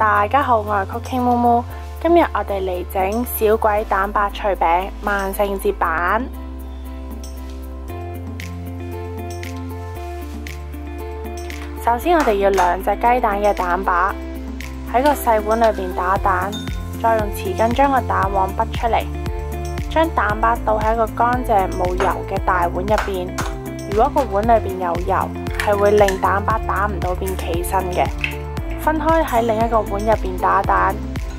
大家好，我係 Cooking Moo。今日我哋嚟整小鬼蛋白脆餅萬聖節版。首先我哋要2隻雞蛋嘅蛋白，喺個細碗裏邊打蛋，再用匙羹將個蛋黃剝出嚟，將蛋白倒喺個乾淨冇油嘅大碗入邊。如果個碗裏邊有油，係會令蛋白打唔到變企身嘅。分開喺另一個碗入邊打蛋，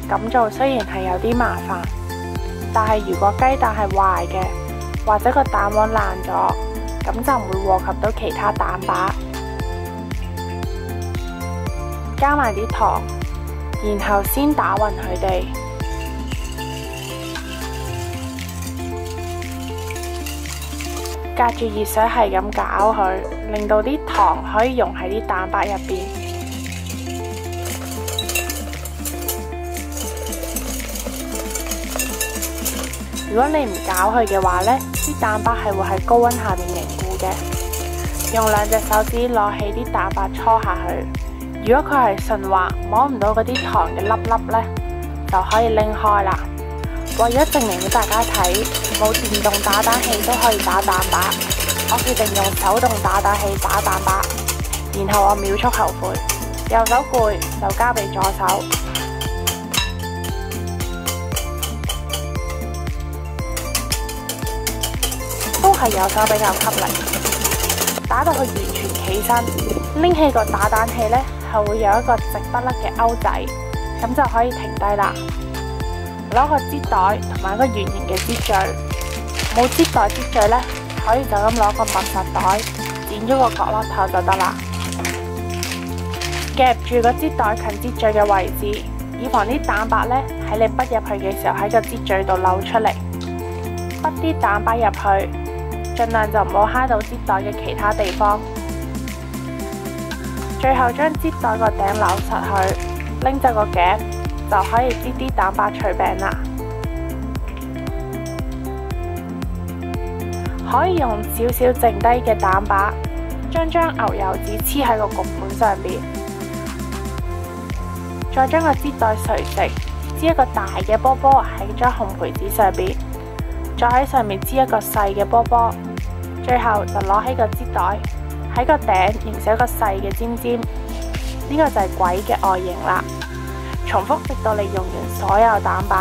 咁做雖然係有啲麻煩，但係如果雞蛋係壞嘅，或者個蛋黃爛咗，咁就唔會禍及到其他蛋白。加埋啲糖，然後先打勻佢哋。隔住熱水係咁攪佢，令到啲糖可以溶喺啲蛋白入邊。如果你唔攪佢嘅話呢，啲蛋白係會喺高溫下面凝固嘅。用2隻手指攞起啲蛋白搓下去，如果佢係順滑，摸唔到嗰啲糖嘅粒粒呢，就可以拎開啦。為咗證明俾大家睇，冇電動打蛋器都可以打蛋白，我決定用手動打蛋器打蛋白，然後我秒速後悔，右手攰就交俾左手。都係右手比較給力，打到佢完全企身，拎起個打蛋器呢，係會有一個直不甩嘅勾仔，咁就可以停低啦。攞個擠袋同埋一個圓形嘅擠嘴，冇擠袋擠嘴呢，可以就咁攞個密實袋，剪咗個角落頭就得啦。夾住個擠袋近擠嘴嘅位置，以防啲蛋白呢喺你滗入去嘅時候喺個擠嘴度漏出嚟。滗啲蛋白入去，盡量就唔好揩到擠袋嘅其他地方。最後將擠袋個頂扭實去，拎走個夾，就可以擠啲蛋白脆餅啦。可以用少少剩低嘅蛋白，將牛油紙黐喺個焗盤上邊，再將個擠袋垂直，擠一個大嘅波波喺張紅培紙上邊，再喺上面擠一個細嘅波波，最後就攞起個擠袋喺個頂形成一個細嘅尖尖，呢個就係鬼嘅外形啦。重複直到你用完所有蛋白。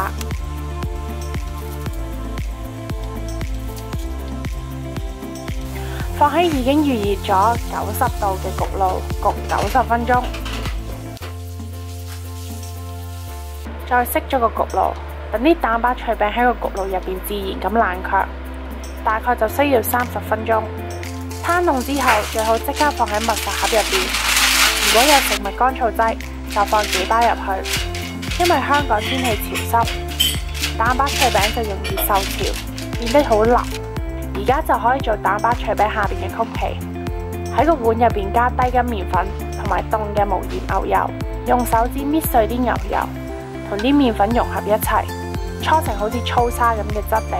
放喺已經預熱咗90度嘅焗爐焗90分鐘，再熄咗個焗爐，等啲蛋白脆餅喺個焗爐入邊自然咁冷卻，大概就需要30分鐘。攤凍之後，最好即刻放喺密實盒入邊。如果有食物乾燥劑，就放幾包入去。因為香港天氣潮濕，蛋白脆餅就容易受潮，變得好腍。而家就可以做蛋白脆餅下邊嘅曲奇。喺個碗入邊加低筋麵粉同埋凍嘅無鹽牛油，用手指搣碎啲牛油，同啲麵粉融合一齊，搓成好似粗沙咁嘅質地。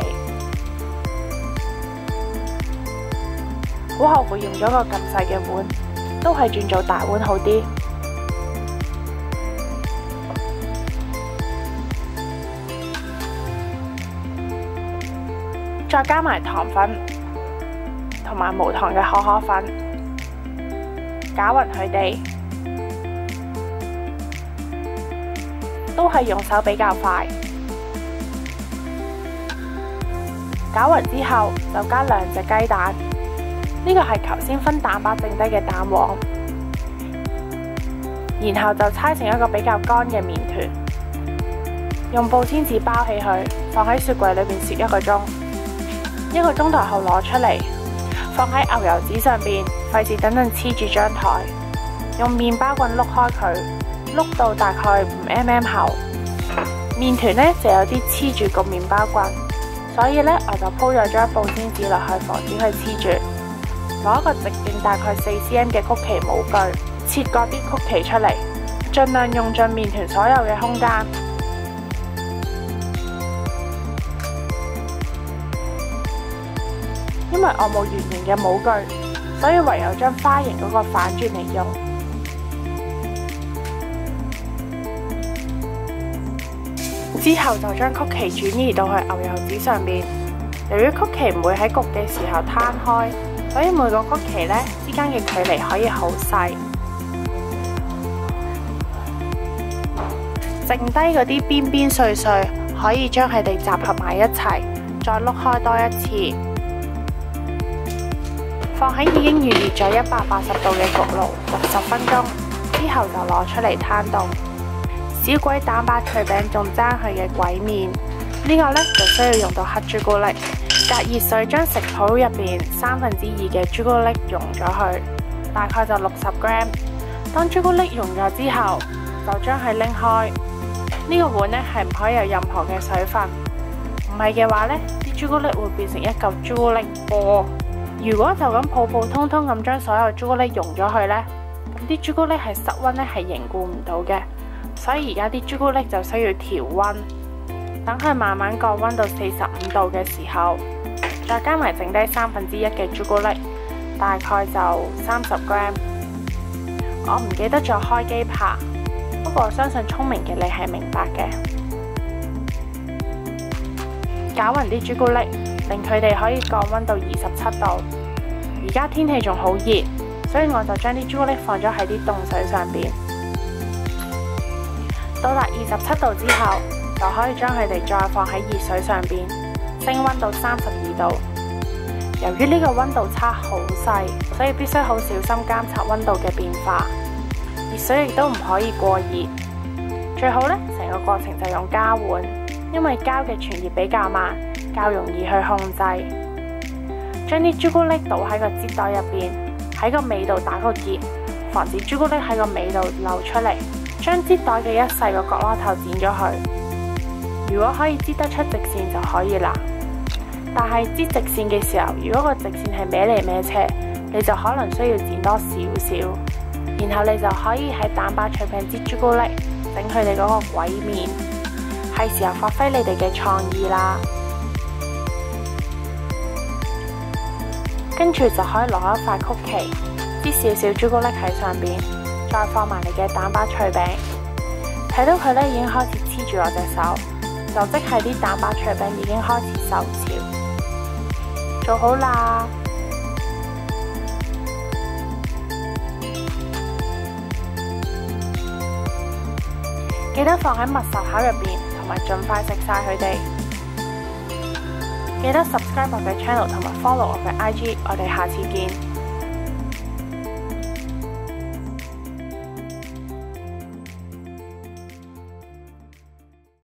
好後悔用咗個咁細嘅碗，都係轉做大碗好啲。再加埋糖粉同埋無糖嘅可可粉，攪勻佢哋，都係用手比較快。攪勻之後就加2隻雞蛋，呢個係頭先分蛋白剩低嘅蛋黃，然後就搓成一個比較乾嘅麵團，用布簽紙包起佢，放喺雪櫃裏邊雪1個鐘。1個鐘頭後攞出嚟，放喺牛油紙上邊，費事等陣黐住張台。用麵包棍碌開佢，碌到大概5mm 厚。麵團呢就有啲黐住個麵包棍，所以呢我就鋪咗張布簽紙落去，防止佢黐住。攞一個直徑大概4cm嘅曲奇模具，切割啲曲奇出嚟，盡量用盡麵團所有嘅空間。因為我冇圓形嘅模具，所以唯有將花形嗰個反轉嚟用。之後就將曲奇轉移到去牛油紙上面。由於曲奇唔會喺焗嘅時候攤開，所以每個曲奇呢之間嘅距離可以好細。剩低嗰啲邊邊碎碎，可以將佢哋集合埋一齊，再碌開多一次，放喺已經預熱咗180度嘅焗爐60分鐘，之後就攞出嚟攤凍。小鬼蛋白脆餅仲爭佢嘅鬼面，呢個呢就需要用到黑朱古力。隔熱水將食譜入邊2/3嘅朱古力溶咗去，大概就60 gram。當朱古力溶咗之後，就將佢拎開。呢個碗呢係唔可以有任何嘅水分，唔係嘅話呢啲朱古力會變成一嚿朱古力波。如果就咁普普通通咁將所有朱古力溶咗去呢，咁啲朱古力係室溫呢係凝固唔到嘅，所以而家啲朱古力就需要調溫，等佢慢慢降溫到45度嘅時候，再加埋剩低1/3嘅朱古力，大概就30 gram。我唔記得咗開機拍。不過我相信聰明嘅你係明白嘅。攪勻啲朱古力，令佢哋可以降溫到27度。而家天氣仲好熱，所以我就將啲朱古力放咗喺啲凍水上邊。到達27度之後，就可以將佢哋再放喺熱水上邊，升溫到32度。由於呢個溫度差好細，所以必須好小心監察溫度嘅變化。熱水亦都唔可以過熱，最好呢，成個過程就用膠碗，因為膠嘅傳熱比較慢，較容易去控制。將啲朱古力倒喺個擠袋入邊，喺個尾度打個結，防止朱古力喺個尾度流出嚟。將擠袋嘅一細個角落頭剪咗去，如果可以擠得出直線就可以啦。但係擠直線嘅時候，如果個直線係歪嚟歪斜，你就可能需要剪多少少。然後你就可以喺蛋白脆餅擠朱古力，整佢哋嗰個鬼面，係時候發揮你哋嘅創意啦。跟住就可以攞一塊曲奇，擠少少朱古力喺上邊，再放埋你嘅蛋白脆餅。睇到佢呢已經開始黐住我隻手，就即係啲蛋白脆餅已經開始受潮。做好啦！記得放喺密實盒入邊，同埋盡快食晒佢哋。記得 subscribe 我嘅 channel 同埋 follow 我嘅 IG，我哋下次見。